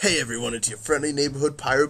Hey everyone, it's your friendly neighborhood Pyro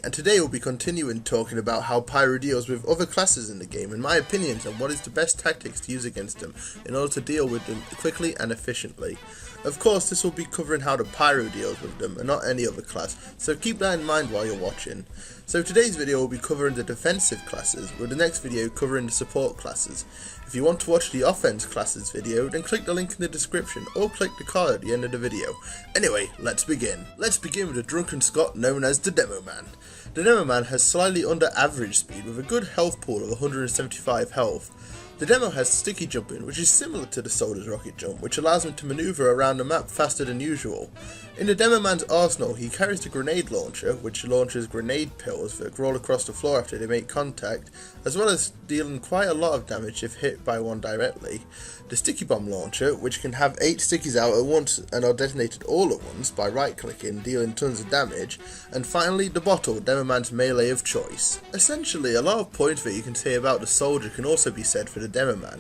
and today we'll be continuing talking about how Pyro deals with other classes in the game and my opinions on what is the best tactics to use against them in order to deal with them quickly and efficiently. Of course, this will be covering how the Pyro deals with them and not any other class, so keep that in mind while you're watching. So today's video will be covering the defensive classes, with the next video covering the support classes. If you want to watch the offense classes video, then click the link in the description or click the card at the end of the video. Anyway, let's begin. Let's begin with the drunken Scot known as the Demoman. The Demoman has slightly under average speed with a good health pool of 175 health. The Demo has sticky jumping, which is similar to the Soldier's rocket jump, which allows him to maneuver around the map faster than usual. In the Demoman's arsenal, he carries the grenade launcher, which launches grenade pills that roll across the floor after they make contact, as well as dealing quite a lot of damage if hit by one directly. The sticky bomb launcher, which can have 8 stickies out at once and are detonated all at once by right clicking, dealing tons of damage. And finally, the bottle, Demoman's melee of choice. Essentially, a lot of points that you can say about the Soldier can also be said for the Demoman.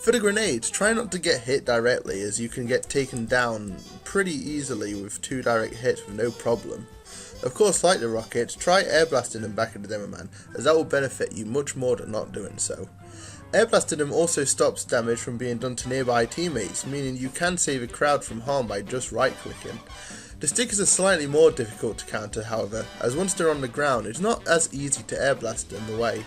For the grenades, try not to get hit directly, as you can get taken down pretty easily with 2 direct hits with no problem. Of course, like the rockets, try air blasting them back at the Demoman, as that will benefit you much more than not doing so. Air blasting them also stops damage from being done to nearby teammates, meaning you can save a crowd from harm by just right clicking. The stickers are slightly more difficult to counter, however, as once they're on the ground, it's not as easy to air blast them away.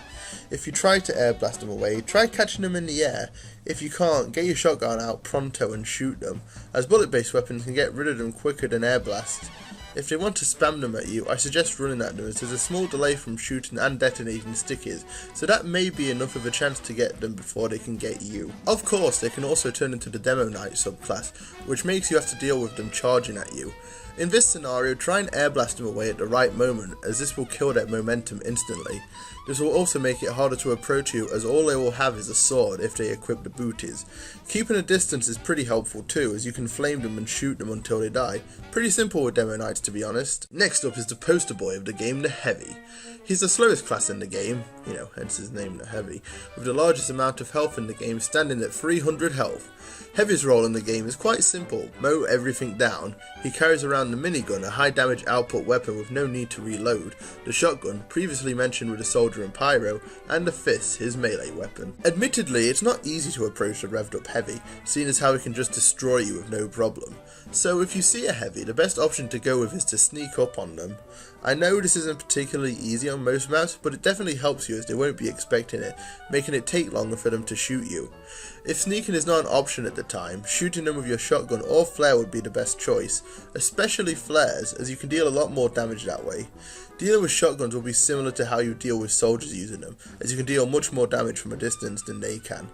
If you try to air blast them away, try catching them in the air. If you can't, get your shotgun out pronto and shoot them, as bullet-based weapons can get rid of them quicker than air blasts. If they want to spam them at you, I suggest running at them, as there's a small delay from shooting and detonating stickies, so that may be enough of a chance to get them before they can get you. Of course, they can also turn into the Demo Knight subclass, which makes you have to deal with them charging at you. In this scenario, try and air blast them away at the right moment, as this will kill their momentum instantly. This will also make it harder to approach you, as all they will have is a sword if they equip the booties. Keeping a distance is pretty helpful too, as you can flame them and shoot them until they die. Pretty simple with Demo Knights, to be honest. Next up is the poster boy of the game, the Heavy. He's the slowest class in the game, hence his name, the Heavy, with the largest amount of health in the game standing at 300 health. Heavy's role in the game is quite simple: mow everything down. He carries around the minigun, a high damage output weapon with no need to reload, the shotgun, previously mentioned with the Soldier and Pyro, and the fist, his melee weapon. Admittedly, it's not easy to approach the revved up Heavy, seeing as how he can just destroy you with no problem. So if you see a Heavy, the best option to go with is to sneak up on them. I know this isn't particularly easy on most maps, but it definitely helps you as they won't be expecting it, making it take longer for them to shoot you. If sneaking is not an option at the time, shooting them with your shotgun or flare would be the best choice, especially flares, as you can deal a lot more damage that way. Dealing with shotguns will be similar to how you deal with soldiers using them, as you can deal much more damage from a distance than they can.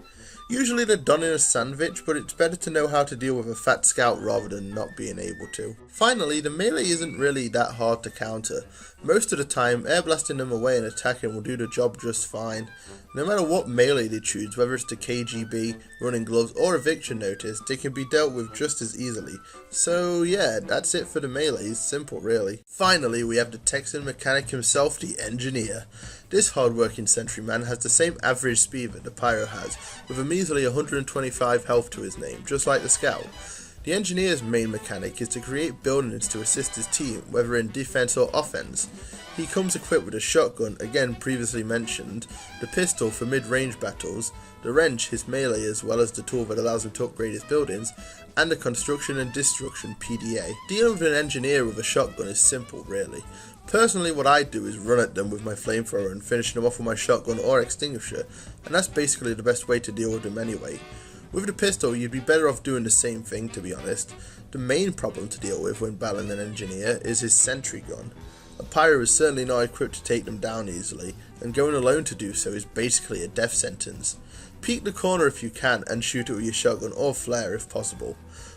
Usually they're done in a sandwich, but it's better to know how to deal with a fat scout rather than not being able to. Finally, the melee isn't really that hard to counter. Most of the time, air blasting them away and attacking will do the job just fine. No matter what melee they choose, whether it's the KGB, running gloves, or eviction notice, they can be dealt with just as easily. So yeah, that's it for the melees, simple really. Finally, we have the Texan mechanic himself, the Engineer. This hard-working sentryman has the same average speed that the Pyro has, with a measly 125 health to his name, just like the Scout. The Engineer's main mechanic is to create buildings to assist his team, whether in defense or offense. He comes equipped with a shotgun, again previously mentioned, the pistol for mid-range battles, the wrench, his melee, as well as the tool that allows him to upgrade his buildings, and the construction and destruction PDA. Dealing with an engineer with a shotgun is simple really. Personally, what I do is run at them with my flamethrower and finish them off with my shotgun or extinguisher, and that's basically the best way to deal with them anyway. With the pistol, you'd be better off doing the same thing, to be honest. The main problem to deal with when battling an engineer is his sentry gun. A Pyro is certainly not equipped to take them down easily, and going alone to do so is basically a death sentence. Peek the corner if you can and shoot it with your shotgun or flare if possible.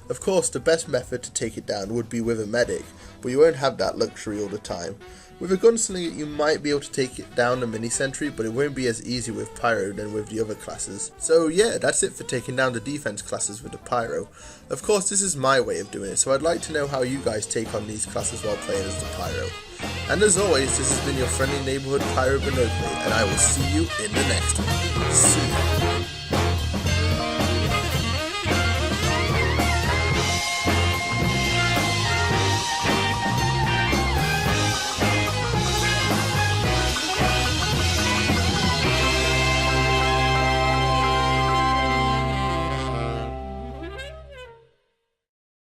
Of course, the best method to take it down would be with a medic, but you won't have that luxury all the time. With a gunslinger you might be able to take it down a mini sentry, but it won't be as easy with Pyro than with the other classes. So yeah, that's it for taking down the defense classes with the Pyro. Of course, this is my way of doing it, so I'd like to know how you guys take on these classes while playing as the Pyro. And as always, this has been your friendly neighborhood Pyro, and I will see you in the next one. See you.